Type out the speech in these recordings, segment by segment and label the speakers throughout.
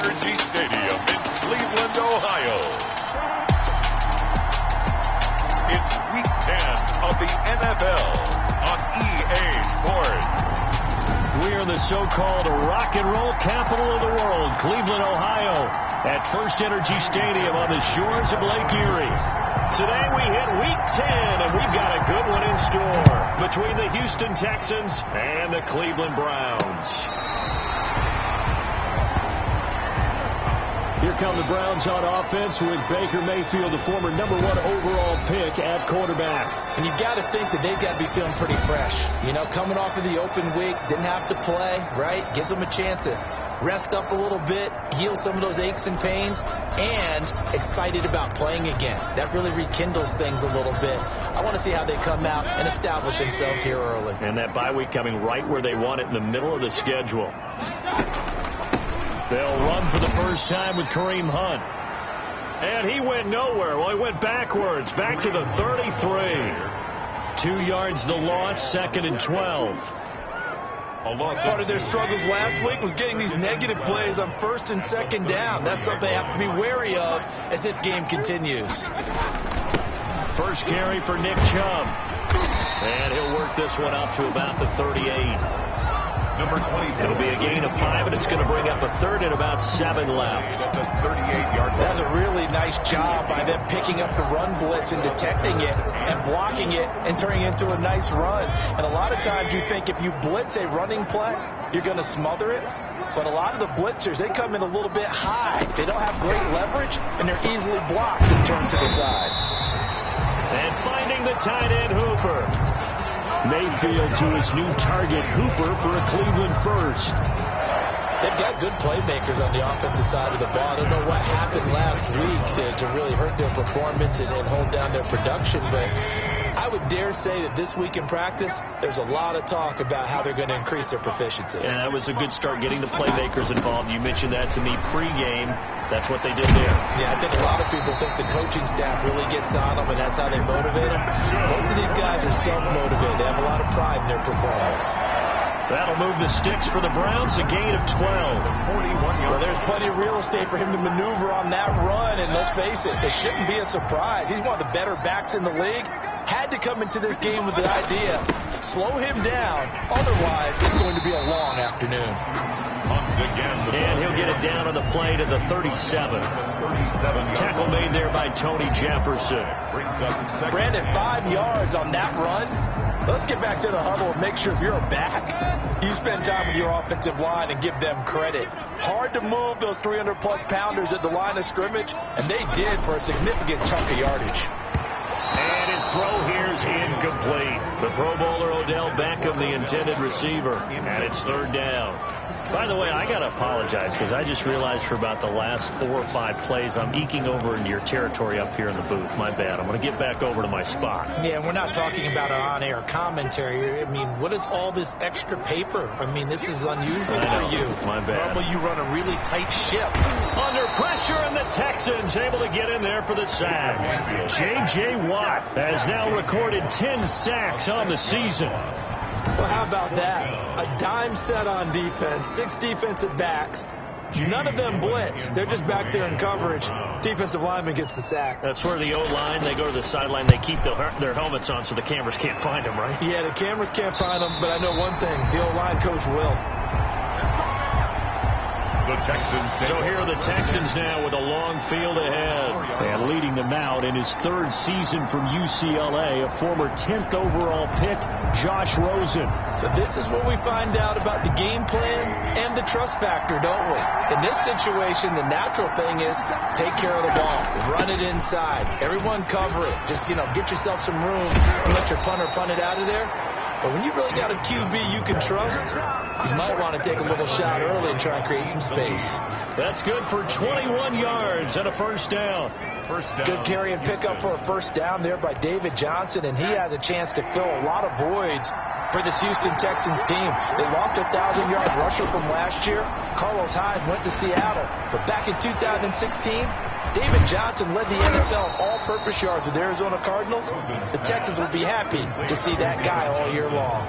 Speaker 1: Energy Stadium in Cleveland, Ohio. It's Week 10 of the NFL on EA Sports.
Speaker 2: We are the so-called rock and roll capital of the world, Cleveland, Ohio, at First Energy Stadium on the shores of Lake Erie. Today we hit Week 10, and we've got a good one in store between the Houston Texans and the Cleveland Browns. Here come the Browns on offense with Baker Mayfield, the former #1 overall pick at quarterback.
Speaker 3: And you've got to think that they've got to be feeling pretty fresh. You know, coming off of the open week, didn't have to play, right? Gives them a chance to rest up a little bit, heal some of those aches and pains, and excited about playing again. That really rekindles things a little bit. I want to see how they come out and establish themselves here early.
Speaker 2: And that bye week coming right where they want it, in the middle of the schedule. They'll run for the first time with Kareem Hunt. And he went nowhere. Well, he went backwards, back to the 33. 2 yards the loss, 2nd and 12.
Speaker 3: Part of their struggles last week was getting these negative plays on 1st and 2nd down. That's something they have to be wary of as this game continues.
Speaker 2: First carry for Nick Chubb. And he'll work this one up to about the 38.
Speaker 1: Number 20.
Speaker 2: It'll be a gain of 5, and it's going to bring up a 3rd and about 7 left.
Speaker 1: 38-yard.
Speaker 3: That's a really nice job by them picking up the run blitz and detecting it and blocking it and turning it into a nice run. And a lot of times you think if you blitz a running play, you're going to smother it. But a lot of the blitzers, they come in a little bit high. They don't have great leverage, and they're easily blocked and turned to the side.
Speaker 2: And finding the tight end, Hooper. Mayfield to his new target, Hooper, for a Cleveland first.
Speaker 3: They've got good playmakers on the offensive side of the ball. I don't know what happened last week to really hurt their performance and hold down their production, but I would dare say that this week in practice, there's a lot of talk about how they're going to increase their proficiency.
Speaker 2: And that was a good start, getting the playmakers involved. You mentioned that to me pregame. That's what they did there.
Speaker 3: Yeah, I think a lot of people think the coaching staff really gets on them, and that's how they motivate them. Most of these guys are self-motivated. They have a lot of pride in their performance.
Speaker 2: That'll move the sticks for the Browns, a gain of 12.
Speaker 1: 41 yards.
Speaker 3: Well, there's plenty of real estate for him to maneuver on that run, and let's face it, this shouldn't be a surprise. He's one of the better backs in the league. Had to come into this game with the idea, slow him down, otherwise it's going to be a long afternoon.
Speaker 2: And he'll get it down on the play to the 37. Tackle made there by Tony Jefferson.
Speaker 3: Brandon, 5 yards on that run. Let's get back to the huddle and make sure if you're a back, you spend time with your offensive line and give them credit. Hard to move those 300-plus pounders at the line of scrimmage, and they did for a significant chunk of yardage.
Speaker 2: And his throw here is incomplete. The Pro Bowler Odell Beckham, the intended receiver, and it's 3rd down. By the way, I got to apologize because I just realized for about the last 4 or 5 plays I'm eking over into your territory up here in the booth. My bad. I'm going to get back over to my spot.
Speaker 3: Yeah, we're not talking about an on-air commentary. I mean, what is all this extra paper? I mean, this is unusual for you.
Speaker 2: My bad.
Speaker 3: Normally you run a really tight ship.
Speaker 2: Under pressure, and the Texans able to get in there for the sack. J.J. Watt has now recorded 10 sacks on the season.
Speaker 3: Well, how about that? A dime set on defense, 6 defensive backs. None of them blitz. They're just back there in coverage. Defensive lineman gets the sack.
Speaker 2: That's where the O-line, they go to the sideline, they keep their helmets on so the cameras can't find them, right?
Speaker 3: Yeah, the cameras can't find them, but I know one thing. The O-line coach will.
Speaker 1: The Texans.
Speaker 2: So here are the Texans now with a long field ahead. And leading them out in his 3rd season from UCLA, a former 10th overall pick, Josh Rosen.
Speaker 3: So this is what we find out about the game plan and the trust factor, don't we? In this situation, the natural thing is take care of the ball. Run it inside. Everyone cover it. Just, get yourself some room and let your punter punt it out of there. But when you really got a QB you can trust, you might want to take a little shot early and try and create some space.
Speaker 2: That's good for 21 yards and a first down.
Speaker 3: Good carry and pickup for a first down there by David Johnson, and he has a chance to fill a lot of voids for this Houston Texans team. They lost a 1,000-yard rusher from last year. Carlos Hyde went to Seattle, but back in 2016, David Johnson led the NFL in all-purpose yards with Arizona Cardinals. The Texans will be happy to see that guy all year long.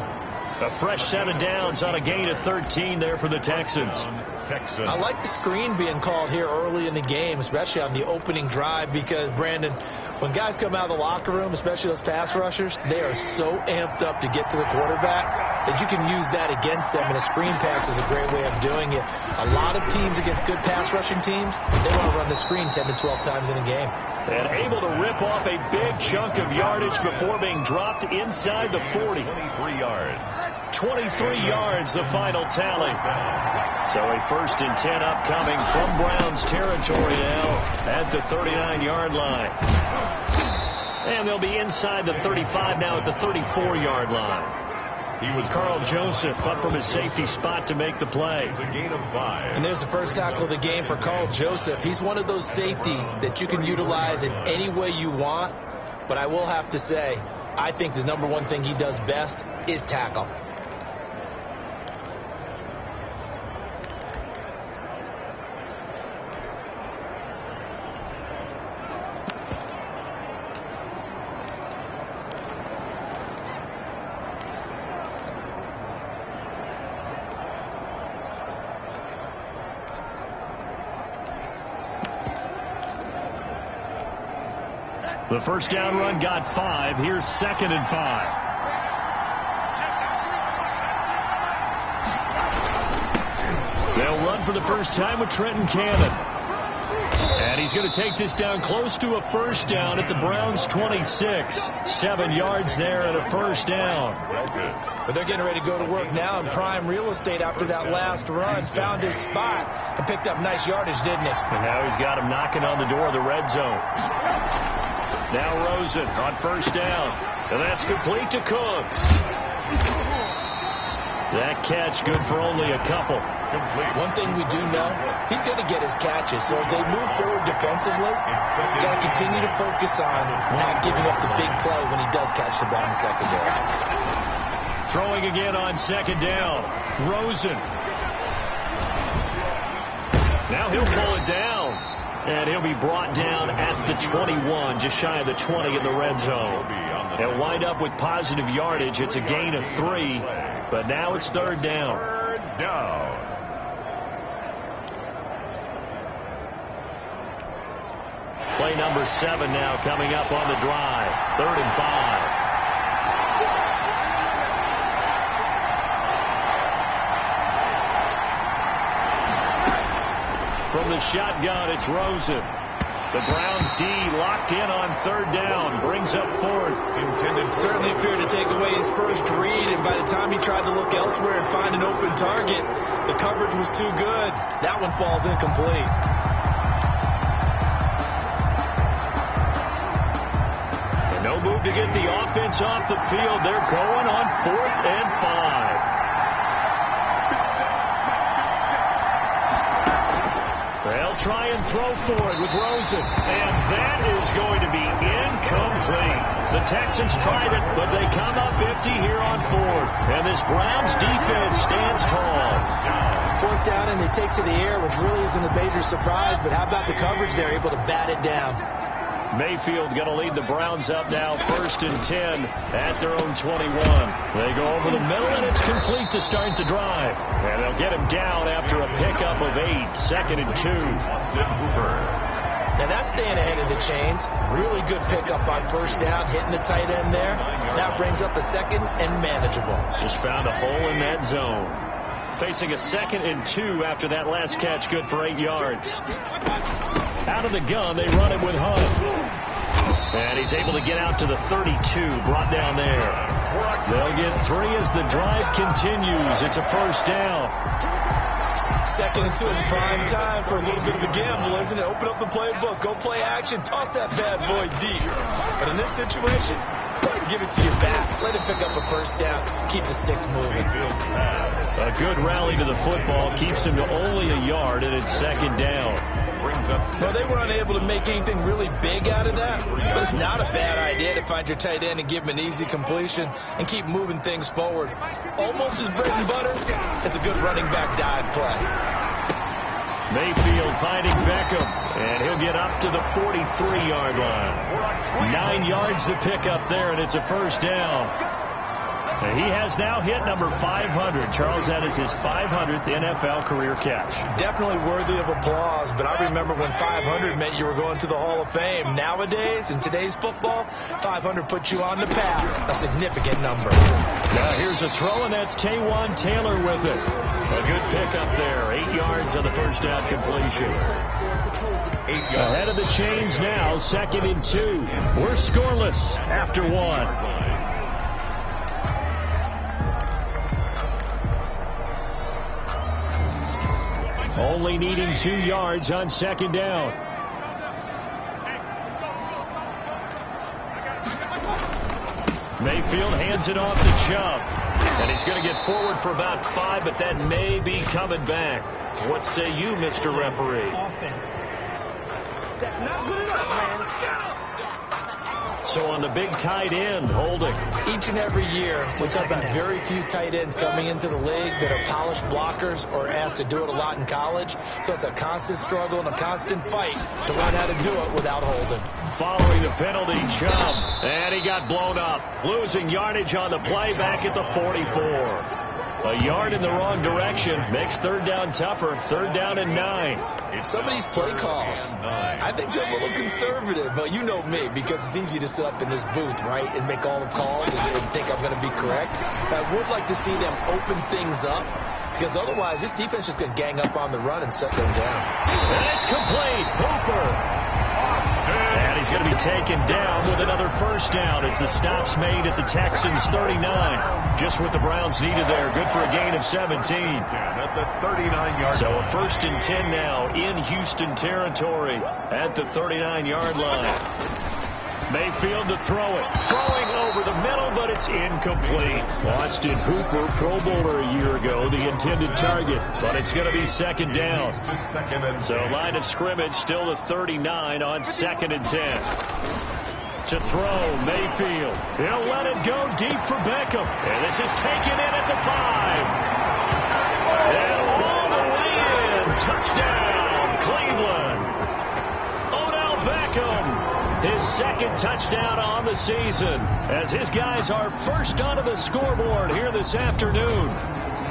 Speaker 2: A fresh set of downs on a gain of 13 there for the Texans.
Speaker 1: Texans.
Speaker 3: I like the screen being called here early in the game, especially on the opening drive, because, Brandon, when guys come out of the locker room, especially those pass rushers, they are so amped up to get to the quarterback that you can use that against them, and a screen pass is a great way of doing it. A lot of teams against good pass rushing teams, they want to run the screen 10 to 12 times in a game.
Speaker 2: And able to rip off a big chunk of yardage before being dropped inside the 40.
Speaker 1: 23 yards.
Speaker 2: 23 yards, the final tally. So a 1st and 10 upcoming from Browns territory now at the 39-yard line. And they'll be inside the 35 now at the 34-yard line. He was Carl Joseph up from his safety spot to make the play.
Speaker 1: It's a gain of 5.
Speaker 3: And there's the first tackle of the game for Carl Joseph. He's one of those safeties that you can utilize in any way you want. But I will have to say, I think the number one thing he does best is tackle.
Speaker 2: The first down run got 5. Here's 2nd and 5. They'll run for the first time with Trenton Cannon. And he's going to take this down close to a first down at the Browns' 26. 7 yards there and a first down.
Speaker 3: But they're getting ready to go to work now in prime real estate after that last run. Found his spot and picked up nice yardage, didn't he?
Speaker 2: And now he's got him knocking on the door of the red zone. Now Rosen on first down. And that's complete to Cooks. That catch good for only a couple.
Speaker 3: One thing we do know, he's going to get his catches. So as they move forward defensively, you got to continue to focus on not giving up the big play when he does catch the ball in the secondary.
Speaker 2: Throwing again on 2nd down. Rosen. Now he'll pull it down. And he'll be brought down at the 21, just shy of the 20 in the red zone. They'll wind up with positive yardage. It's a gain of 3, but now it's 3rd down.
Speaker 1: 3rd down.
Speaker 2: Play number 7 now coming up on the drive. 3rd and 5. From the shotgun, it's Rosen. The Browns D locked in on 3rd down. Brings up 4th.
Speaker 3: Certainly appeared to take away his first read, and by the time he tried to look elsewhere and find an open target, the coverage was too good. That one falls incomplete.
Speaker 2: And no move to get the offense off the field. They're going on 4th and 5. They'll try and throw for it with Rosen. And that is going to be incomplete. The Texans tried it, but they come up empty here on 4th. And this Browns defense stands tall.
Speaker 3: 4th down, and they take to the air, which really isn't a major surprise. But how about the coverage there, able to bat it down?
Speaker 2: Mayfield going to lead the Browns up now 1st and 10 at their own 21. They go over the middle, and it's complete to start the drive. And they'll get him down after a pickup of 8. 2nd and 2.
Speaker 3: And that's staying ahead of the chains. Really good pickup on 1st down, hitting the tight end there. Now brings up a 2nd and manageable.
Speaker 2: Just found a hole in that zone. Facing a 2nd and 2 after that last catch, good for 8 yards. Out of the gun, they run it with Hunt. And he's able to get out to the 32, brought down there. They'll get 3 as the drive continues. It's a 1st down.
Speaker 3: 2nd and 2 is prime time for a little bit of a gamble, isn't it? Open up the playbook, go play action, toss that bad boy deep. But in this situation, go ahead and give it to your back. Let him pick up a 1st down, keep the sticks moving.
Speaker 2: A good rally to the football keeps him to only a yard, and it's 2nd down.
Speaker 3: Well, they were unable to make anything really big out of that, but it's not a bad idea to find your tight end and give him an easy completion and keep moving things forward. Almost as bread and butter as a good running back dive play.
Speaker 2: Mayfield finding Beckham, and he'll get up to the 43-yard line. 9 yards to pick up there, and it's a 1st down. He has now hit number 500. Charles, that is his 500th NFL career catch. Definitely
Speaker 3: worthy of applause, but I remember when 500 meant you were going to the Hall of Fame. Nowadays, in today's football, 500 puts you on the path, a significant number.
Speaker 2: Now here's a throw, and that's Taywan Taylor with it. A good pickup there. 8 yards on the first down completion. 8 yards. Ahead of the chains now, 2nd and 2. We're scoreless after 1. Only needing 2 yards on 2nd down. Mayfield hands it off to Chubb. And he's going to get forward for about 5, but that may be coming back. What say you, Mr. Referee?
Speaker 4: Offense. Not good enough, man.
Speaker 2: So on the big tight end, holding.
Speaker 3: Each and every year, we talk about very few tight ends coming into the league that are polished blockers or asked to do it a lot in college. So it's a constant struggle and a constant fight to learn how to do it without holding.
Speaker 2: Following the penalty, Chubb. And he got blown up. Losing yardage on the play back at the 44. A yard in the wrong direction makes 3rd down tougher. 3rd down and 9.
Speaker 3: Some of these play calls, I think they're a little conservative, but you know me, because it's easy to sit up in this booth, right, and make all the calls and think I'm going to be correct. I would like to see them open things up, because otherwise this defense is going to gang up on the run and set them down.
Speaker 2: And it's complete. Hooper. And he's going to be taken down with another 1st down as the stop's made at the Texans' 39. Just what the Browns needed there. Good for a gain of 17.
Speaker 1: At the 39-yard
Speaker 2: So a 1st and 10 now in Houston territory at the 39-yard line. Mayfield to throw it. Throwing over the middle, but it's incomplete. Austin Hooper, Pro Bowler a year ago, the intended target. But it's going to be 2nd down. So line of scrimmage still the 39 on 2nd and 10. To throw, Mayfield. He'll let it go deep for Beckham. And this is taken in at the 5. And all the way in. Touchdown, Cleveland. Odell Beckham. His 2nd touchdown on the season as his guys are first onto the scoreboard here this afternoon.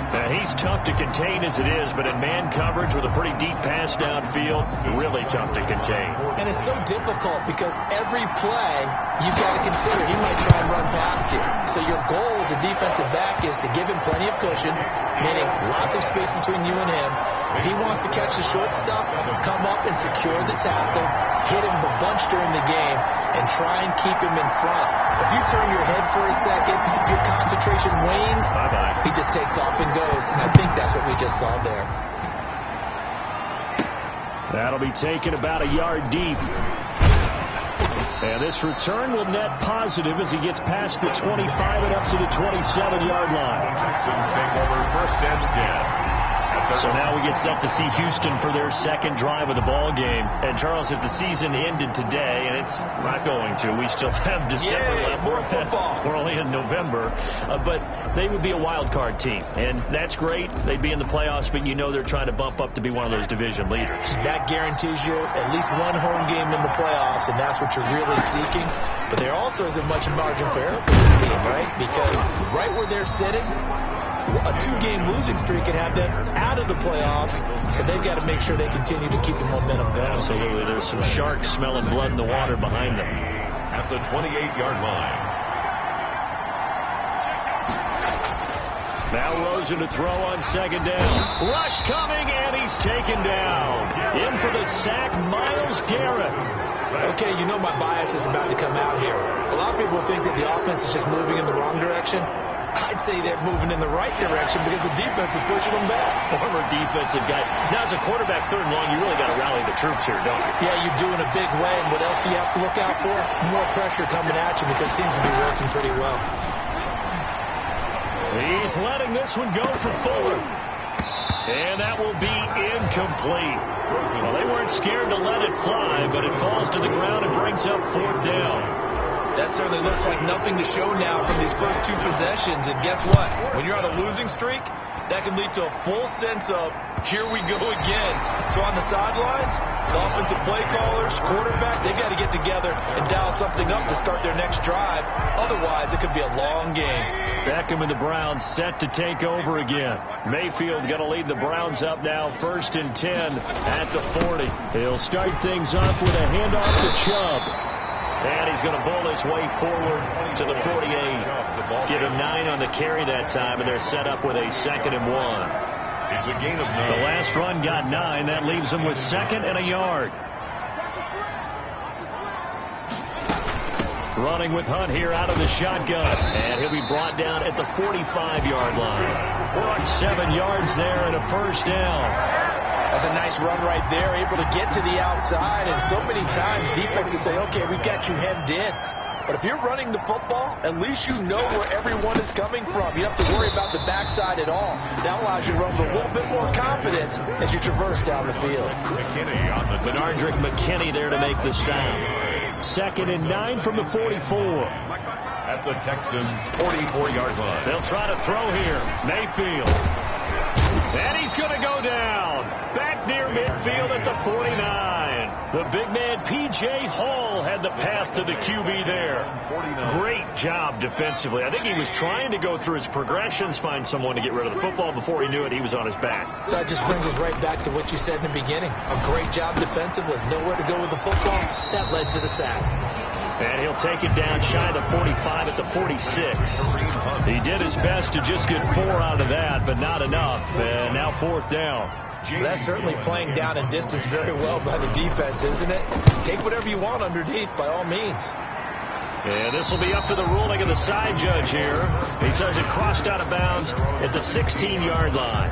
Speaker 2: Now, he's tough to contain as it is, but in man coverage with a pretty deep pass downfield, really tough to contain.
Speaker 3: And it's so difficult because every play you've got to consider he might try and run past you. So your goal as a defensive back is to give him plenty of cushion, meaning lots of space between you and him. If he wants to catch the short stuff, come up and secure the tackle, hit him a bunch during the game, and try and keep him in front. If you turn your head for a second, if your concentration wanes, he just takes off and goes. And I think that's what we just saw there.
Speaker 2: That'll be taken about a yard deep. And this return will net positive as he gets past the 25 and up to the 27-yard line.
Speaker 1: Texans take over 1st and 10.
Speaker 2: So now we get set to see Houston for their 2nd drive of the ball game. And Charles, if the season ended today, and it's not going to, we still have December left.
Speaker 3: More football.
Speaker 2: We're only in November, but they would be a wild card team, and that's great. They'd be in the playoffs, but you know they're trying to bump up to be one of those division leaders.
Speaker 3: That guarantees you at least one home game in the playoffs, and that's what you're really seeking. But there also isn't much margin for error for this team, right? Because right where they're sitting, a 2-game losing streak can have them out of the playoffs, so they've got to make sure they continue to keep the momentum going.
Speaker 2: Absolutely. There's some sharks smelling blood in the water behind them.
Speaker 1: At the 28-yard line.
Speaker 2: Now Rosen to throw on 2nd down. Rush coming, and he's taken down. In for the sack, Myles Garrett.
Speaker 3: Okay, you know my bias is about to come out here. A lot of people think that the offense is just moving in the wrong direction. I'd say they're moving in the right direction because the defense is pushing them back.
Speaker 2: Former defensive guy. Now, as a quarterback, 3rd and long, you really got to rally the troops here, don't you?
Speaker 3: Yeah, you do in a big way. And what else do you have to look out for? More pressure coming at you because it seems to be working pretty well.
Speaker 2: He's letting this one go for Fuller. And that will be incomplete. Well, they weren't scared to let it fly, but it falls to the ground and brings up 4th down.
Speaker 3: That certainly looks like nothing to show now from these first 2 possessions. And guess what? When you're on a losing streak, that can lead to a full sense of here we go again. So on the sidelines, the offensive play callers, quarterback, they've got to get together and dial something up to start their next drive. Otherwise, it could be a long game.
Speaker 2: Beckham and the Browns set to take over again. Mayfield going to lead the Browns up now, 1st and 10 at the 40. He'll start things off with a handoff to Chubb. And he's going to bowl his way forward to the 48. Give him 9 on the carry that time, and they're set up with a 2nd and 1.
Speaker 1: It's a gain of 9.
Speaker 2: The last run got 9. That leaves him with 2nd and a yard. Running with Hunt here out of the shotgun. And he'll be brought down at the 45-yard line. 7 yards there and a 1st down.
Speaker 3: That's a nice run right there, able to get to the outside. And so many times defenses say, okay, we've got you hemmed in. But if you're running the football, at least you know where everyone is coming from. You don't have to worry about the backside at all. That allows you to run with a little bit more confidence as you traverse down the field.
Speaker 1: McKinney on the
Speaker 2: Bernardrick McKinney there to make the stop. 2nd and 9 from the 44.
Speaker 1: at the Texans' 44-yard line.
Speaker 2: They'll try to throw here. Mayfield. And he's going to go down. Back near midfield at the 49. The big man, P.J. Hall, had the path to the QB there. Great job defensively. I think he was trying to go through his progressions, find someone to get rid of the football. Before he knew it, he was on his back.
Speaker 3: So that just brings us right back to what you said in the beginning. A great job defensively. Nowhere to go with the football. That led to the sack.
Speaker 2: And he'll take it down shy of the 45 at the 46. He did his best to just get 4 out of that, but not enough. And now 4th down.
Speaker 3: Well, that's certainly playing down and distance very well by the defense, isn't it? Take whatever you want underneath, by all means.
Speaker 2: And this will be up to the ruling of the side judge here. He says it crossed out of bounds at the 16-yard line.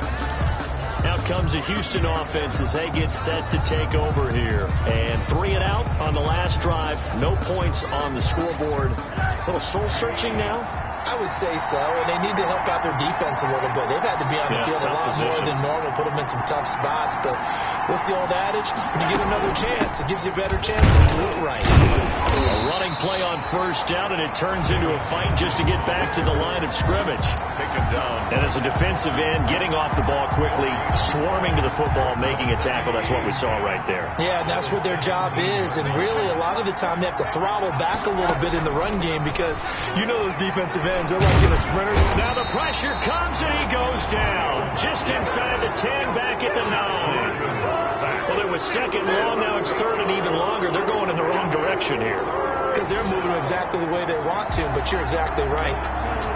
Speaker 2: Out comes the Houston offense as they get set to take over here. And 3 and out on the last drive. No points on the scoreboard. A little soul-searching now?
Speaker 3: I would say so, and they need to help out their defense a little bit. They've had to be on the field a lot more than normal, put them in some tough spots. But what's the old adage? When you get another chance, it gives you a better chance to do it right.
Speaker 2: A running play on 1st down, and it turns into a fight just to get back to the line of scrimmage.
Speaker 1: Taken down.
Speaker 2: And as a defensive end, getting off the ball quickly, swarming to the football, making a tackle. That's what we saw right there.
Speaker 3: Yeah, and that's what their job is. And really, a lot of the time, they have to throttle back a little bit in the run game because you know those defensive ends. They're like in a sprinter.
Speaker 2: Now the pressure comes and he goes down. Just inside the 10, back at the 9. Well, it was 2nd and long. Now it's 3rd and even longer. They're going in the wrong direction here.
Speaker 3: Because they're moving exactly the way they want to, but you're exactly right.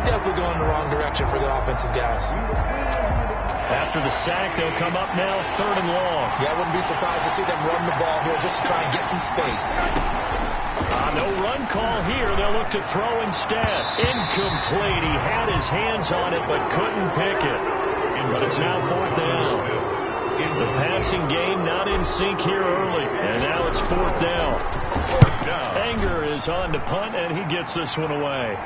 Speaker 3: Definitely going in the wrong direction for the offensive guys.
Speaker 2: After the sack, they'll come up now 3rd and long.
Speaker 3: Yeah, I wouldn't be surprised to see them run the ball here just to try and get some space.
Speaker 2: No run call here. They'll look to throw instead. Incomplete. He had his hands on it but couldn't pick it. But it's now 4th down. The passing game not in sync here early. And now it's 4th down. Anger is on to punt, and he gets this one away.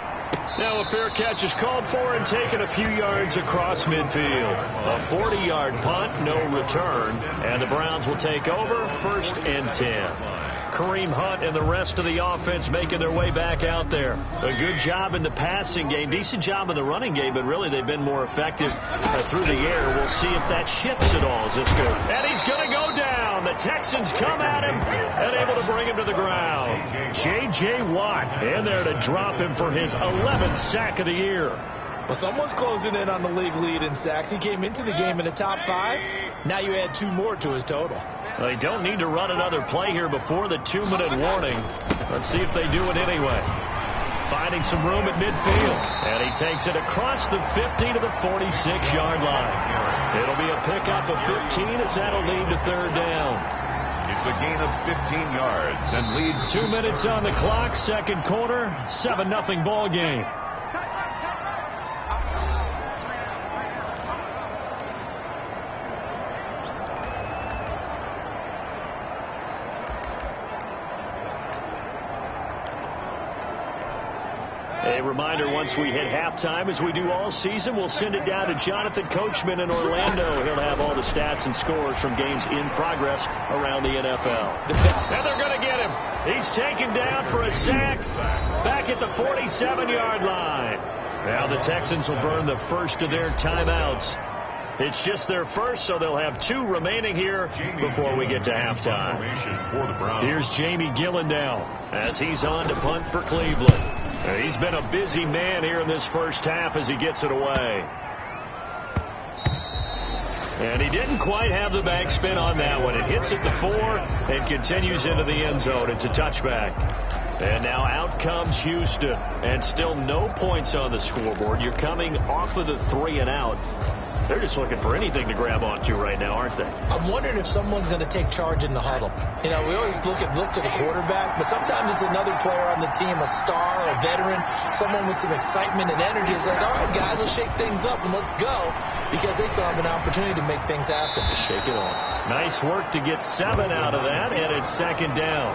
Speaker 2: Now a fair catch is called for and taken a few yards across midfield. A 40-yard punt, no return. And the Browns will take over 1st and 10. Kareem Hunt and the rest of the offense making their way back out there. A good job in the passing game. Decent job in the running game, but really they've been more effective through the air. We'll see if that shifts at all as this goes. And he's going to go down. The Texans come at him and able to bring him to the ground. J.J. Watt in there to drop him for his 11th sack of the year.
Speaker 3: Well, someone's closing in on the league lead in sacks. He came into the game in the top 5. Now you add 2 more to his total.
Speaker 2: Well, they don't need to run another play here before the 2-minute warning. Let's see if they do it anyway. Finding some room at midfield. And he takes it across the 50 to the 46-yard line. It'll be a pickup of 15 as that'll lead to 3rd down.
Speaker 1: It's a gain of 15 yards and leads
Speaker 2: 2 minutes on the clock, 2nd quarter, 7-0 ball game. A reminder, once we hit halftime, as we do all season, we'll send it down to Jonathan Coachman in Orlando. He'll have all the stats and scores from games in progress around the NFL. And they're going to get him. He's taken down for a sack back at the 47-yard line. Now the Texans will burn the first of their timeouts. It's just their first, so they'll have 2 remaining here before we get to halftime. Here's Jamie Gillen now as he's on to punt for Cleveland. He's been a busy man here in this first half as he gets it away. And he didn't quite have the backspin on that one. It hits at the 4 and continues into the end zone. It's a touchback. And now out comes Houston. And still no points on the scoreboard. You're coming off of the 3 and out. They're just looking for anything to grab onto right now, aren't they?
Speaker 3: I'm wondering if someone's going to take charge in the huddle. You know, we always look to the quarterback, but sometimes it's another player on the team, a star, a veteran, someone with some excitement and energy. It's like, all right, guys, let's shake things up and let's go, because they still have an opportunity to make things happen.
Speaker 2: Shake it off. Nice work to get 7 out of that, and it's 2nd down.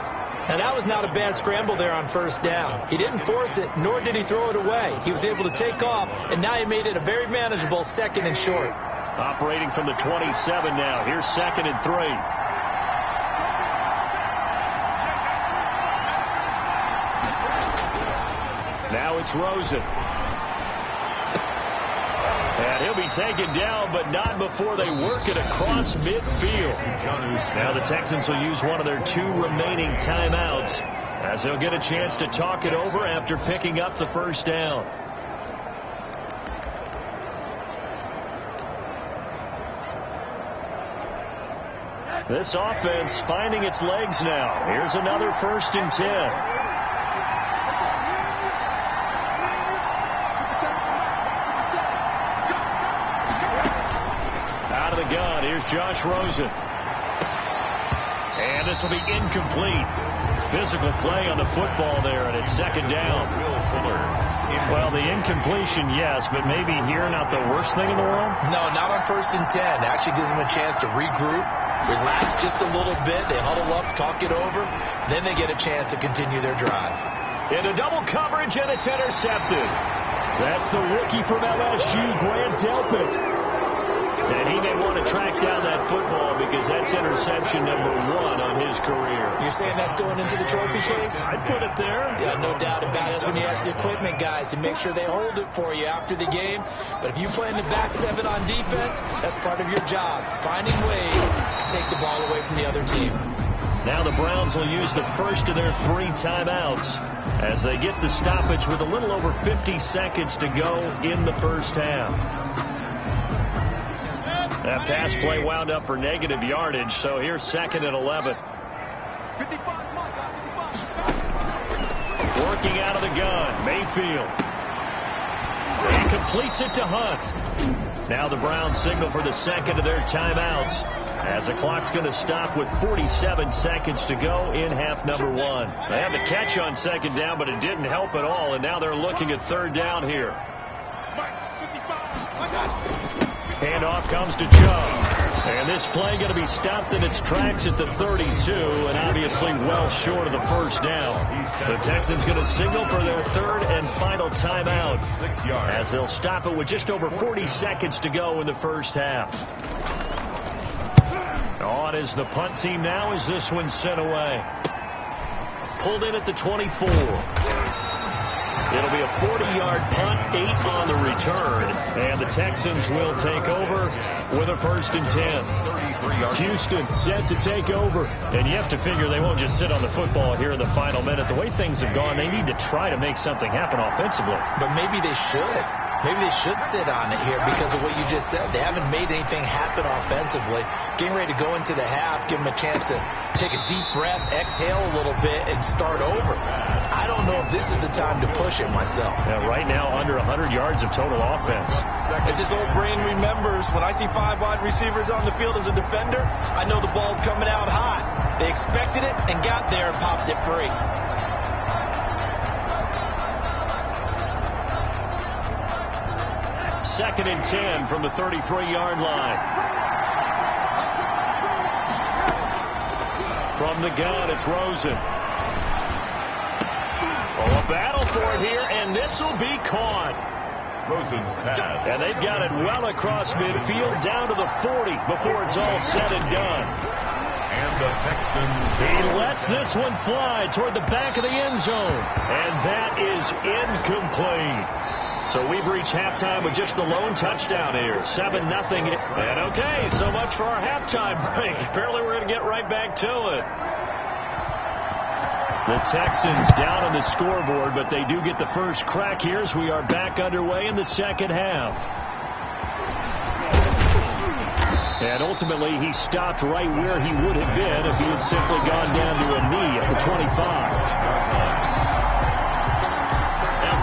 Speaker 3: And that was not a bad scramble there on 1st down. He didn't force it, nor did he throw it away. He was able to take off, and now he made it a very manageable 2nd and short.
Speaker 2: Operating from the 27 now. Here's 2nd and 3. Now it's Rosen. And he'll be taken down, but not before they work it across midfield. Now the Texans will use one of their 2 remaining timeouts as they'll get a chance to talk it over after picking up the 1st down. This offense finding its legs now. Here's another 1st and 10. Gun. Here's Josh Rosen. And this will be incomplete. Physical play on the football there, and it's 2nd down. Well, the incompletion, yes, but maybe here not the worst thing in the world?
Speaker 3: No, not on 1st and 10. It actually gives them a chance to regroup, relax just a little bit. They huddle up, talk it over. Then they get a chance to continue their drive.
Speaker 2: Into double coverage, and it's intercepted. That's the rookie from LSU, Grant Delpit. And he may want to track down that football because that's interception number 1 on his career.
Speaker 3: You're saying that's going into the trophy case?
Speaker 2: I'd put it there.
Speaker 3: Yeah, no doubt about it. That's when you ask the equipment guys to make sure they hold it for you after the game. But if you play in the back 7 on defense, that's part of your job, finding ways to take the ball away from the other team.
Speaker 2: Now the Browns will use the first of their 3 timeouts as they get the stoppage with a little over 50 seconds to go in the first half. That pass play wound up for negative yardage, so here's 2nd and 11. Working out of the gun, Mayfield. He completes it to Hunt. Now the Browns signal for the 2nd of their timeouts as the clock's going to stop with 47 seconds to go in half number 1. They had the catch on 2nd down, but it didn't help at all, and now they're looking at 3rd down here. Handoff comes to Chubb. And this play going to be stopped in its tracks at the 32, and obviously well short of the 1st down. The Texans going to signal for their 3rd and final timeout as they'll stop it with just over 40 seconds to go in the first half. On is the punt team now as this one's sent away. Pulled in at the 24. It'll be a 40-yard punt, 8 on the return, and the Texans will take over with a 1st and 10. Houston set to take over, and you have to figure they won't just sit on the football here in the final minute. The way things have gone, they need to try to make something happen offensively.
Speaker 3: But maybe they should. Maybe they should sit on it here because of what you just said. They haven't made anything happen offensively. Getting ready to go into the half, give them a chance to take a deep breath, exhale a little bit, and start over. I don't know if this is the time to push it myself.
Speaker 2: Yeah, right now, under 100 yards of total offense.
Speaker 3: As this old brain remembers, when I see 5 wide receivers on the field as a defender, I know the ball's coming out hot. They expected it and got there and popped it free.
Speaker 2: Second and 10 from the 33-yard line. From the gun, it's Rosen. Oh, a battle for it here, and this will be caught.
Speaker 1: Rosen's pass.
Speaker 2: And they've got it well across midfield down to the 40 before it's all said and done.
Speaker 1: And the Texans.
Speaker 2: He lets this one fly toward the back of the end zone. And that is incomplete. So we've reached halftime with just the lone touchdown here. 7-0. And okay, so much for our halftime break. Apparently we're going to get right back to it. The Texans down on the scoreboard, but they do get the first crack here as we are back underway in the second half. And ultimately, he stopped right where he would have been if he had simply gone down to a knee at the 25.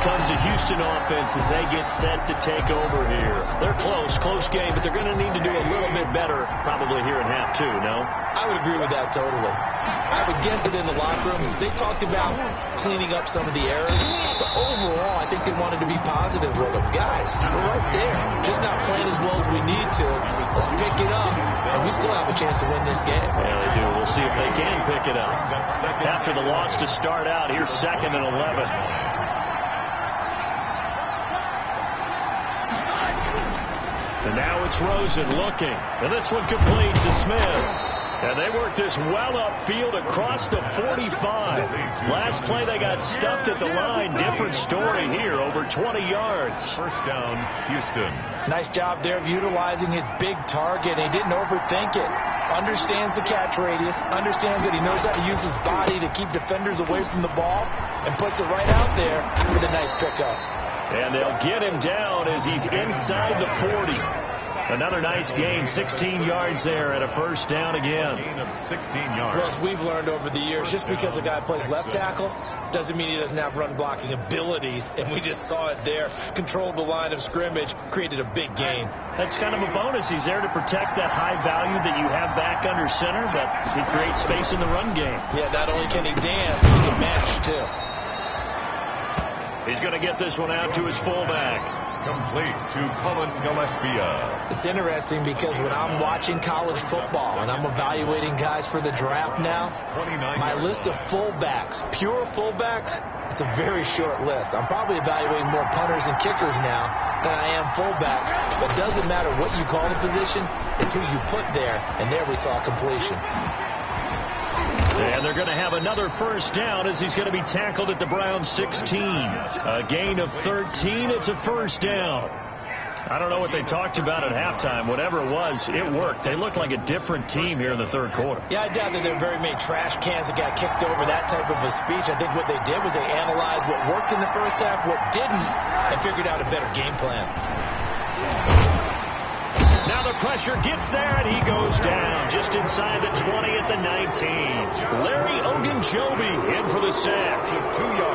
Speaker 2: Comes the Houston offense as they get set to take over here. They're close game, but they're going to need to do a little bit better probably here in half two, no?
Speaker 3: I would agree with that totally. I would guess it in the locker room. They talked about cleaning up some of the errors, but overall, I think they wanted to be positive with them. Guys, we're right there. Just not playing as well as we need to. Let's pick it up, and we still have a chance to win this game.
Speaker 2: Yeah, they do. We'll see if they can pick it up. After the loss to start out, here's 2nd and 11. And now it's Rosen looking. And this one complete to Smith. And they work this well upfield across the 45. Last play they got stuffed at the line. Different story here. Over 20 yards.
Speaker 1: First down, Houston.
Speaker 3: Nice job there of utilizing his big target. He didn't overthink it. Understands the catch radius. Understands that he knows how to use his body to keep defenders away from the ball. And puts it right out there with a nice pickup.
Speaker 2: And they'll get him down as he's inside the 40. Another nice gain, 16 yards there and a first down again.
Speaker 1: Gain of 16 yards.
Speaker 3: Well, as we've learned over the years, just because a guy plays left tackle doesn't mean he doesn't have run blocking abilities. And we just saw it there. Controlled the line of scrimmage, created a big gain.
Speaker 2: That's kind of a bonus. He's there to protect that high value that you have back under center, but he creates space in the run game.
Speaker 3: Yeah, not only can he dance, he can match too.
Speaker 2: He's going to get this one out to his fullback.
Speaker 1: Complete to Colin Gillespie.
Speaker 3: It's interesting because when I'm watching college football and I'm evaluating guys for the draft now, my list of fullbacks, pure fullbacks, it's a very short list. I'm probably evaluating more punters and kickers now than I am fullbacks. But it doesn't matter what you call the position, it's who you put there. And there we saw completion.
Speaker 2: And they're going to have another first down as he's going to be tackled at the Browns 16. A gain of 13. It's a first down. I don't know what they talked about at halftime. Whatever it was, it worked. They looked like a different team here in the third quarter.
Speaker 3: Yeah, I doubt that there were very many trash cans that got kicked over, that type of a speech. I think what they did was they analyzed what worked in the first half, what didn't, and figured out a better game plan.
Speaker 2: Now the pressure gets there, and he goes down just inside the 20 at the 19. Larry Ogunjobi in for the sack.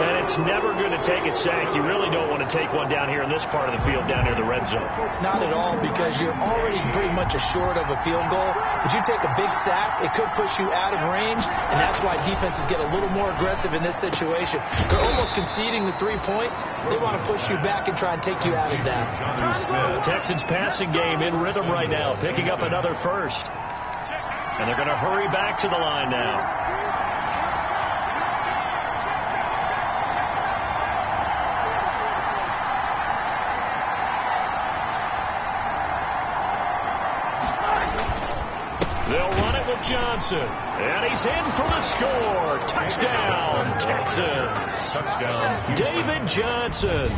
Speaker 2: And it's never going to take a sack. You really don't want to take one down here in this part of the field, down near the red zone.
Speaker 3: Not at all, because you're already pretty much assured of a field goal. But you take a big sack, it could push you out of range, and that's why defenses get a little more aggressive in this situation. They're almost conceding the 3 points. They want to push you back and try and take you out of that.
Speaker 2: Texans passing game in rhythm right now, picking up another first. And they're going to hurry back to the line now. They'll run it with Johnson. And he's in for the score. Touchdown, Texans.
Speaker 1: Touchdown.
Speaker 2: David Johnson,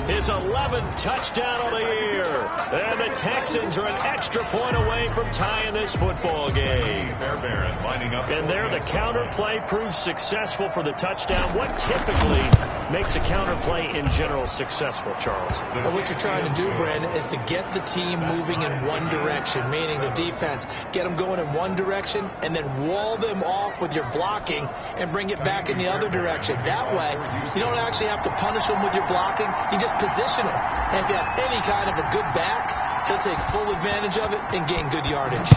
Speaker 2: his 11th touchdown of the year. And the Texans are an extra point away from tying this football game.
Speaker 1: Fairbairn lining up.
Speaker 2: And there the counter play proves successful for the touchdown. What typically makes a counter play in general successful, Charles?
Speaker 3: But what you're trying to do, Brandon, is to get the team moving in one direction, meaning the defense, get them going in one direction and then wall them off with your blocking and bring it back in the other direction. That way, you don't actually have to punish them with your blocking. You just position them. And if you have any kind of a good back, they'll take full advantage of it and gain good yardage.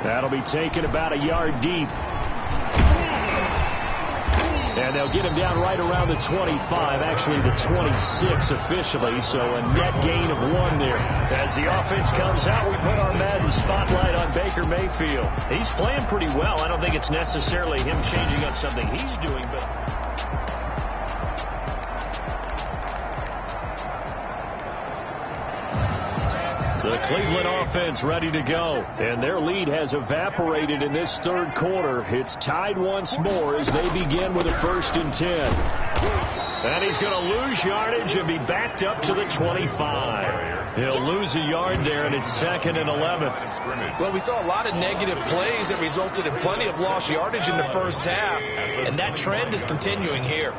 Speaker 2: That'll be taken about a yard deep. And they'll get him down right around the 25, actually the 26 officially, so a net gain of 1 there. As the offense comes out, we put our Madden spotlight on Baker Mayfield. He's playing pretty well. I don't think it's necessarily him changing up something he's doing, but... The Cleveland offense ready to go. And their lead has evaporated in this third quarter. It's tied once more as they begin with a 1st and 10. And he's going to lose yardage and be backed up to the 25. He'll lose a yard there, and it's 2nd and 11.
Speaker 3: Well, we saw a lot of negative plays that resulted in plenty of lost yardage in the first half, and that trend is continuing here.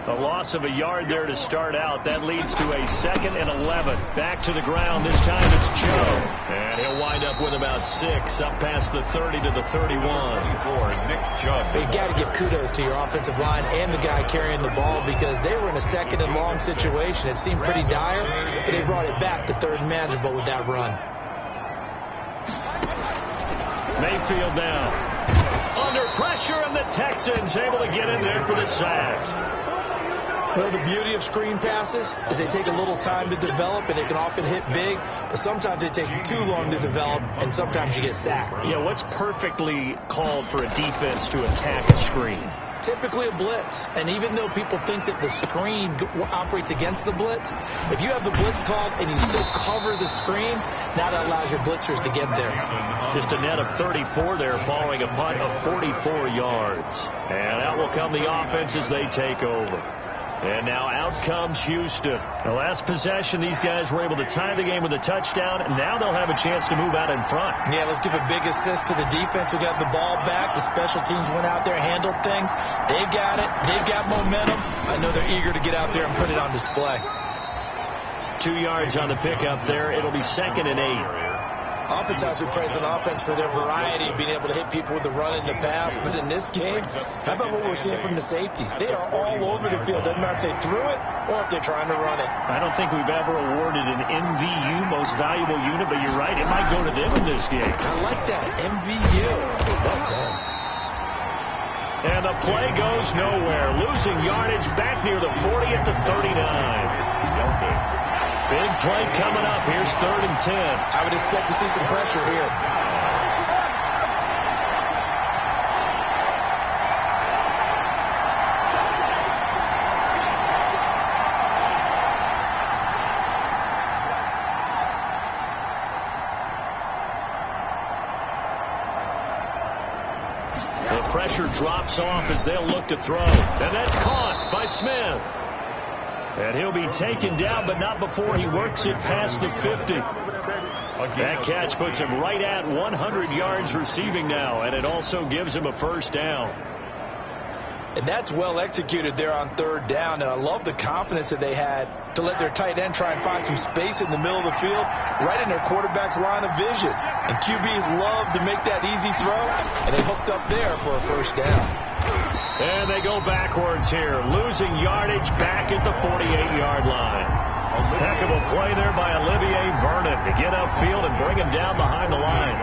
Speaker 2: A loss of a yard there to start out. That leads to a 2nd and 11. Back to the ground. This time it's Joe. And he'll wind up with about 6 up past the 30 to the 31.
Speaker 1: For Nick Chubb.
Speaker 3: You got to give kudos to your offensive line and the guy carrying the ball because they were in a 2nd and long situation. It seemed pretty dire, but they brought it back to 3rd and manageable with that run.
Speaker 2: Mayfield now. Under pressure, and the Texans able to get in there for the sack.
Speaker 3: Well, the beauty of screen passes is they take a little time to develop, and they can often hit big, but sometimes they take too long to develop, and sometimes you get sacked.
Speaker 2: Yeah, what's perfectly called for a defense to attack a screen?
Speaker 3: Typically a blitz, and even though people think that the screen operates against the blitz, if you have the blitz called and you still cover the screen, now that allows your blitzers to get there.
Speaker 2: Just a net of 34 there following a punt of 44 yards. And out will come the offense as they take over. And now out comes Houston. The last possession, these guys were able to tie the game with a touchdown, and now they'll have a chance to move out in front.
Speaker 3: Yeah, let's give a big assist to the defense who got the ball back. The special teams went out there, handled things. They got it. They've got momentum. I know they're eager to get out there and put it on display.
Speaker 2: 2 yards on the pickup there. It'll be 2nd and 8.
Speaker 3: Offense has to praise an offense for their variety of being able to hit people with the run and the pass. But in this game, how about what we're seeing from the safeties? They are all over the field. Doesn't matter if they threw it or if they're trying to run it.
Speaker 2: I don't think we've ever awarded an MVU, most valuable unit, but you're right. It might go to them in this game.
Speaker 3: I like that. MVU. Well done.
Speaker 2: And the play goes nowhere. Losing yardage back near the 40 at the 39. Big play coming up. Here's 3rd and 10.
Speaker 3: I would expect to see some pressure here.
Speaker 2: The pressure drops off as they'll look to throw. And that's caught by Smith. And he'll be taken down, but not before he works it past the 50. That catch puts him right at 100 yards receiving now, and it also gives him a 1st down.
Speaker 3: And that's well executed there on 3rd down, and I love the confidence that they had to let their tight end try and find some space in the middle of the field, right in their quarterback's line of vision. And QBs love to make that easy throw, and they hooked up there for a 1st down.
Speaker 2: And they go backwards here, losing yardage back at the 48-yard line. Heck of a play there by Olivier Vernon to get upfield and bring him down behind the line.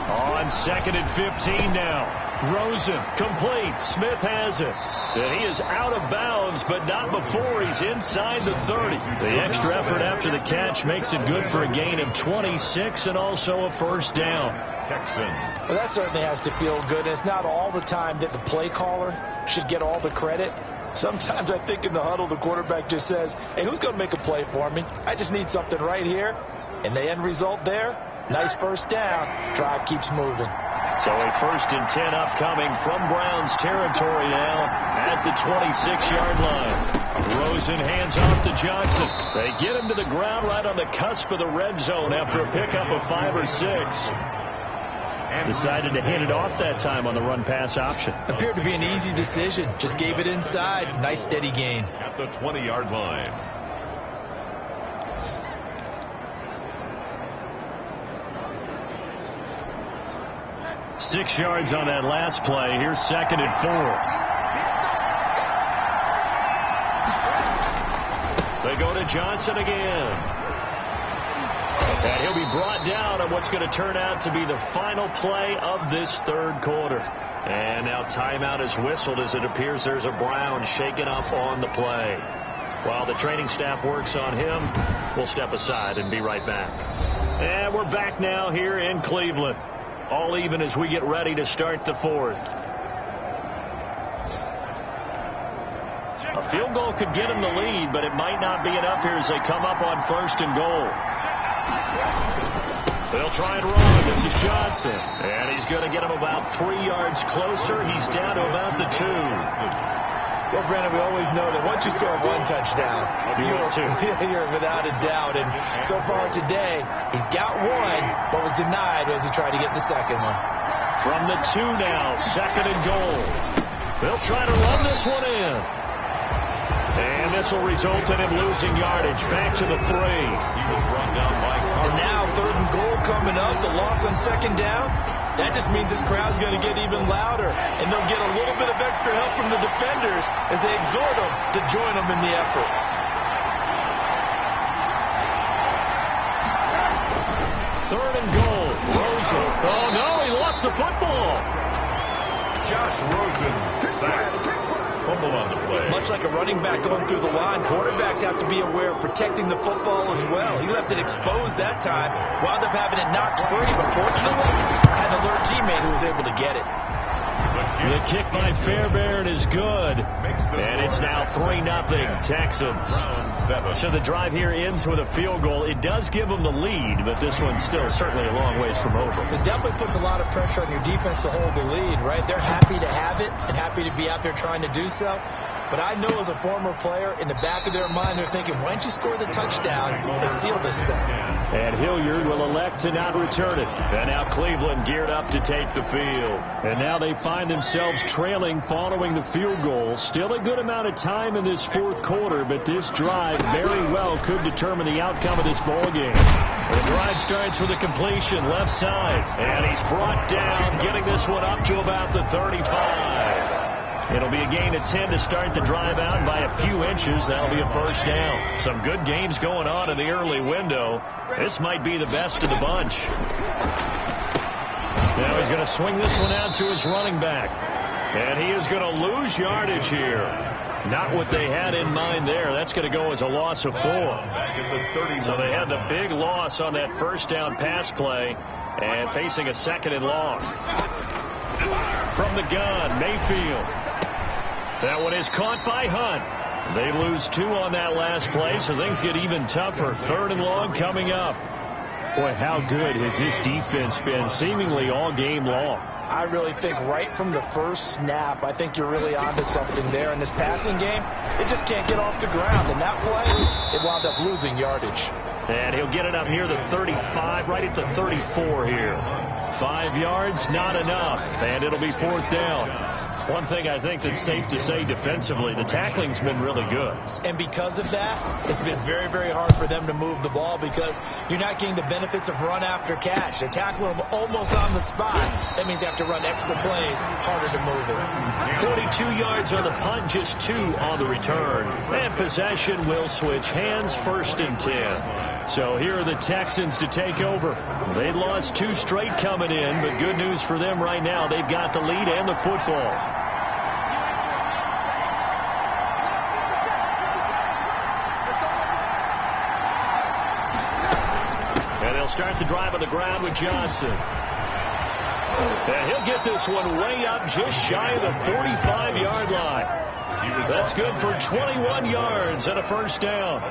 Speaker 2: On 2nd and 15 now. Rosen, complete. Smith has it. And he is out of bounds, but not before he's inside the 30. The extra effort after the catch makes it good for a gain of 26 and also a 1st down.
Speaker 1: Texan.
Speaker 3: Well, that certainly has to feel good. It's not all the time that the play caller should get all the credit. Sometimes I think in the huddle, the quarterback just says, hey, who's going to make a play for me? I just need something right here. And the end result there, nice 1st down. Drive keeps moving.
Speaker 2: So a 1st and 10 upcoming from Browns territory now at the 26-yard line. Rosen hands off to Johnson. They get him to the ground right on the cusp of the red zone after a pickup of 5 or 6. Decided to hand it off that time on the run-pass option.
Speaker 3: Appeared to be an easy decision. Just gave it inside. Nice steady gain.
Speaker 1: At the 20-yard line.
Speaker 2: Six yards on that last play. Here's 2nd and 4. They go to Johnson again. And he'll be brought down on what's going to turn out to be the final play of this 3rd quarter. And now timeout is whistled as it appears there's a Brown shaken up on the play. While the training staff works on him, we'll step aside and be right back. And we're back now here in Cleveland. All even as we get ready to start the 4th. A field goal could get them the lead, but it might not be enough here as they come up on 1st and goal. They'll try and run. This is Johnson. And he's going to get him about 3 yards closer. He's down to about the 2.
Speaker 3: Well, Brandon, we always know that once you score 1 touchdown, you're without a doubt. And so far today, he's got 1, but was denied as he tried to get the second one.
Speaker 2: From the 2 now, 2nd and goal. They'll try to run this one in. And this will result in him losing yardage. Back to the 3.
Speaker 1: He was brought down by Carl.
Speaker 3: And now 3rd and goal coming up. The loss on 2nd down. That just means this crowd's going to get even louder. And they'll get a little bit of extra help from the defenders as they exhort them to join them in the effort.
Speaker 2: Third and goal. Rosen. Oh, no, he lost the football.
Speaker 1: Josh Rosen sacked. Fumble on the play.
Speaker 3: Much like a running back going through the line, quarterbacks have to be aware of protecting the football as well. He left it exposed that time, wound up having it knocked free, but fortunately had an alert teammate who was able to get it.
Speaker 2: The kick by Fairbairn is good. And it's now 3-0 Texans. So the drive here ends with a field goal. It does give them the lead, but this one's still certainly a long ways from over.
Speaker 3: It definitely puts a lot of pressure on your defense to hold the lead, right? They're happy to have it and happy to be out there trying to do so. But I know as a former player, in the back of their mind, they're thinking, why don't you score the touchdown and seal this thing?
Speaker 2: And Hilliard will elect to not return it. And now Cleveland geared up to take the field. And now they find themselves trailing following the field goal. Still a good amount of time in this 4th quarter, but this drive very well could determine the outcome of this ball game. The drive starts with a completion left side. And he's brought down, getting this one up to about the 35. It'll be a gain of 10 to start the drive out by a few inches. That'll be a 1st down. Some good games going on in the early window. This might be the best of the bunch. Now he's going to swing this one out to his running back. And he is going to lose yardage here. Not what they had in mind there. That's going to go as a loss of 4. So they had the big loss on that 1st down pass play and facing a 2nd and long. From the gun, Mayfield. That one is caught by Hunt. They lose 2 on that last play, so things get even tougher. 3rd and long coming up. Boy, how good has this defense been seemingly all game long?
Speaker 3: I really think right from the first snap, I think you're really onto something there. In this passing game, it just can't get off the ground. And that play, it wound up losing yardage.
Speaker 2: And he'll get it up near the 35, right at the 34 here. 5 yards, not enough. And it'll be 4th down. One thing I think that's safe to say defensively, the tackling's been really good. And because of that, it's been very, very hard for them to move the ball because you're not getting the benefits of run after catch. They tackle them almost on the spot. That means you have to run extra plays, harder to move it. 42 yards on the punt, just 2 on the return. And possession will switch hands, 1st and 10. So here are the Texans to take over. They lost 2 straight coming in, but good news for them right now. They've got the lead and the football. And they'll start the drive on the ground with Johnson. And he'll get this one way up just shy of the 45-yard line. That's good for 21 yards and a 1st down.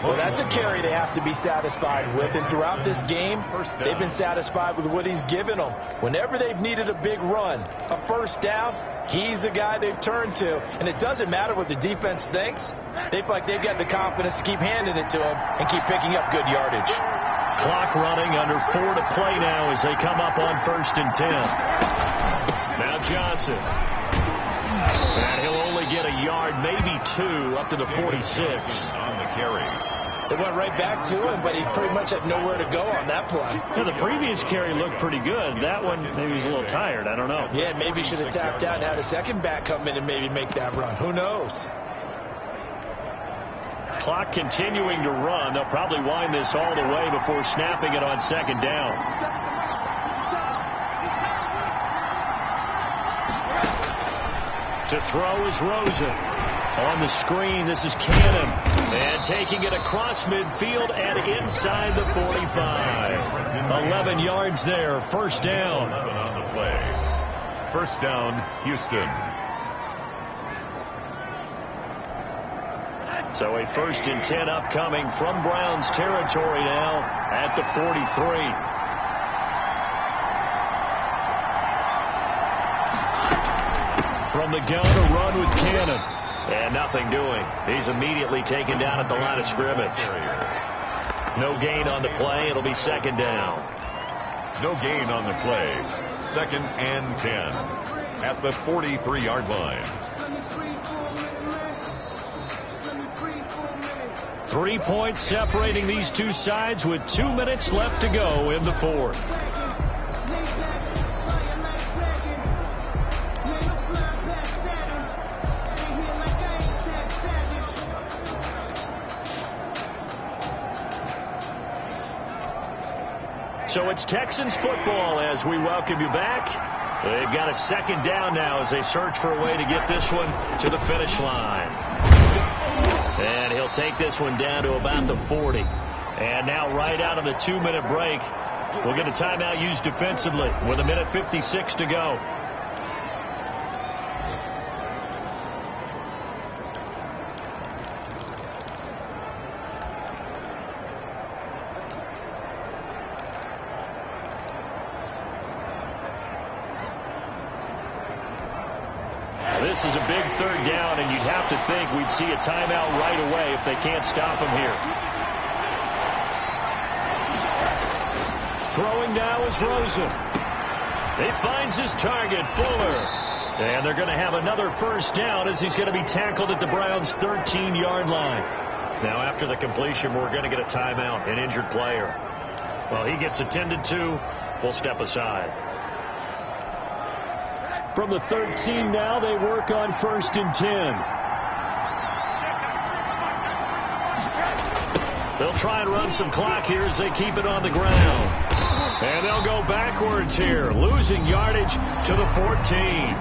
Speaker 2: Well, that's a carry they have to be satisfied with. And throughout this game, they've been satisfied with what he's given them. Whenever they've needed a big run, a 1st down, he's the guy they've turned to. And it doesn't matter what the defense thinks. They feel like they've got the confidence to keep handing it to him and keep picking up good yardage. Clock running, under 4 to play now as they come up on 1st and 10. Now Johnson. And he'll only get a yard, maybe 2, up to the 46.
Speaker 1: On the carry.
Speaker 3: They went right back to him, but he pretty much had nowhere to go on that play.
Speaker 2: Yeah, the previous carry looked pretty good. That one, maybe he was a little tired. I don't know.
Speaker 3: Yeah, maybe he should have tapped out and had a second back come in and maybe make that run. Who knows?
Speaker 2: Clock continuing to run. They'll probably wind this all the way before snapping it on 2nd down. To throw is Rosen. On the screen, this is Cannon. And taking it across midfield and inside the 45. 11 yards there. 1st down.
Speaker 1: 11 on the play. 1st down, Houston.
Speaker 2: So a 1st and 10 upcoming from Browns territory now at the 43. From the gun, a run with Cannon. And nothing doing. He's immediately taken down at the line of scrimmage. No gain on the play. It'll be 2nd down.
Speaker 1: No gain on the play. 2nd and 10 at the 43-yard line.
Speaker 2: 3 points separating these two sides with 2 minutes left to go in the 4th. So it's Texans football as we welcome you back. They've got a 2nd down now as they search for a way to get this one to the finish line. And he'll take this one down to about the 40. And now right out of the 2-minute break, we'll get a timeout used defensively with 1:56 to go. This is a big 3rd down, and you'd have to think we'd see a timeout right away if they can't stop him here. Throwing now is Rosen. He finds his target, Fuller. And they're going to have another 1st down as he's going to be tackled at the Browns' 13-yard line. Now, after the completion, we're going to get a timeout, an injured player. Well, he gets attended to. We'll step aside. From the 13 now, they work on 1st and 10. They'll try and run some clock here as they keep it on the ground. And they'll go backwards here, losing yardage to the 14.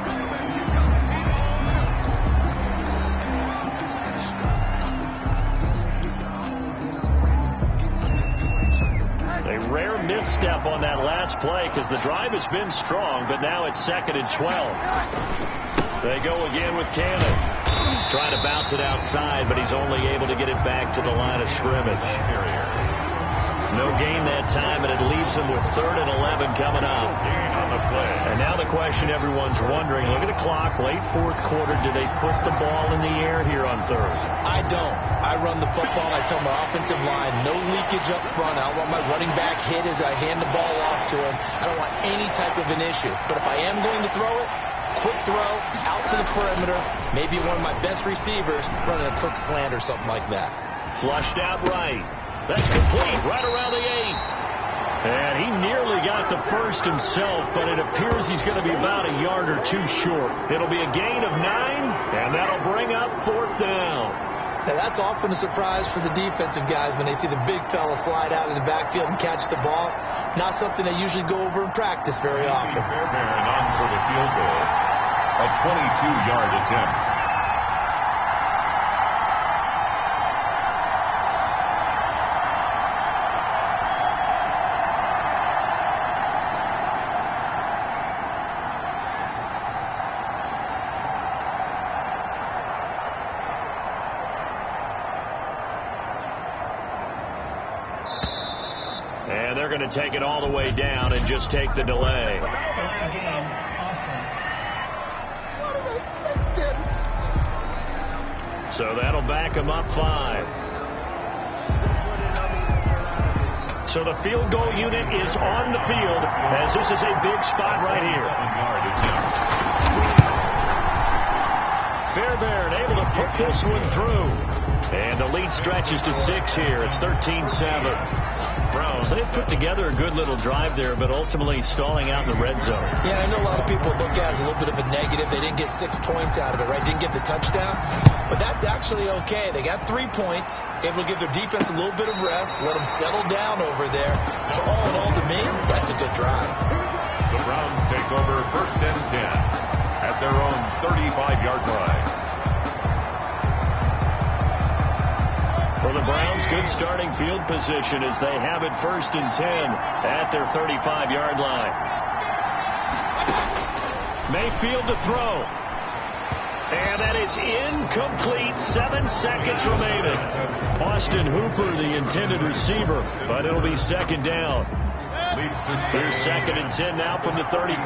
Speaker 2: A rare misstep on that last play because the drive has been strong, but now it's 2nd and 12. They go again with Cannon. Trying to bounce it outside, but he's only able to get it back to the line of scrimmage. No gain that time, and it leaves him with 3rd and 11 coming up. And now the question everyone's wondering, look at the clock, late 4th quarter, do they put the ball in the air here on 3rd?
Speaker 3: I don't. I run the football, and I tell my offensive line, no leakage up front. I don't want my running back hit as I hand the ball off to him. I don't want any type of an issue. But if I am going to throw it, quick throw, out to the perimeter, maybe one of my best receivers running a quick slant or something like that.
Speaker 2: Flushed out right. That's complete, right around the 8. And he nearly got the 1st himself, but it appears he's going to be about a yard or 2 short. It'll be a gain of 9, and that'll bring up 4th down.
Speaker 3: Now, that's often a surprise for the defensive guys when they see the big fella slide out of the backfield and catch the ball. Not something they usually go over in practice very often.
Speaker 1: Fairbairn on for the field goal. A 22-yard attempt.
Speaker 2: And they're going to take it all the way down and just take the delay. So that'll back them up 5. So the field goal unit is on the field as this is a big spot right here. Fairbairn able to put this one through. And the lead stretches to 6 here. It's 13-7. So they've put together a good little drive there, but ultimately stalling out in the red zone.
Speaker 3: Yeah, I know a lot of people look at it as a little bit of a negative. They didn't get 6 points out of it, right? Didn't get the touchdown. But that's actually okay. They got 3 points. Able to give their defense a little bit of rest, let them settle down over there. So all in all, to me, that's a good drive.
Speaker 1: The Browns take over 1st and 10 at their own 35-yard line.
Speaker 2: For the Browns, good starting field position as they have it 1st and 10 at their 35-yard line. Mayfield to throw. And that is incomplete. 7 seconds remaining. Austin Hooper, the intended receiver, but it'll be second down. Here's 2nd and 10 now from the 35.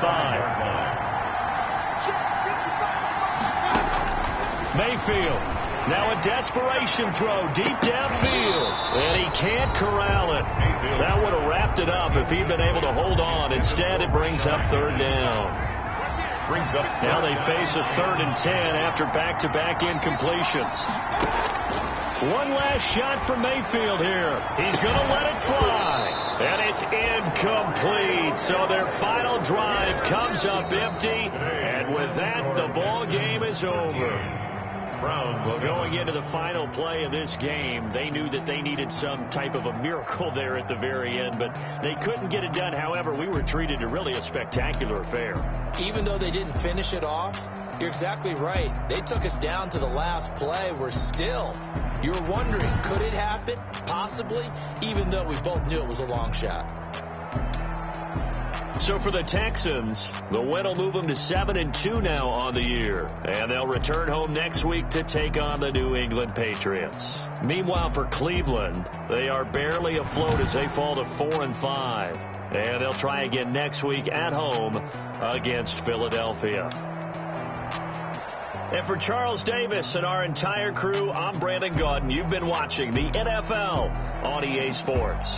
Speaker 2: Mayfield. Now a desperation throw deep downfield. And he can't corral it. That would have wrapped it up if he'd been able to hold on. Instead, it brings up 3rd down. Now they face a 3rd and 10 after back-to-back incompletions. One last shot from Mayfield here. He's going to let it fly. And it's incomplete. So their final drive comes up empty. And with that, the ball game is over. Well, going into the final play of this game, they knew that they needed some type of a miracle there at the very end, but they couldn't get it done. However, we were treated to really a spectacular affair. Even though they didn't finish it off, you're exactly right. They took us down to the last play. We're still, you were wondering, could it happen? Possibly, even though we both knew it was a long shot. So for the Texans, the win will move them to 7-2 now on the year. And they'll return home next week to take on the New England Patriots. Meanwhile, for Cleveland, they are barely afloat as they fall to 4-5. And they'll try again next week at home against Philadelphia. And for Charles Davis and our entire crew, I'm Brandon Gaudin. You've been watching the NFL on EA Sports.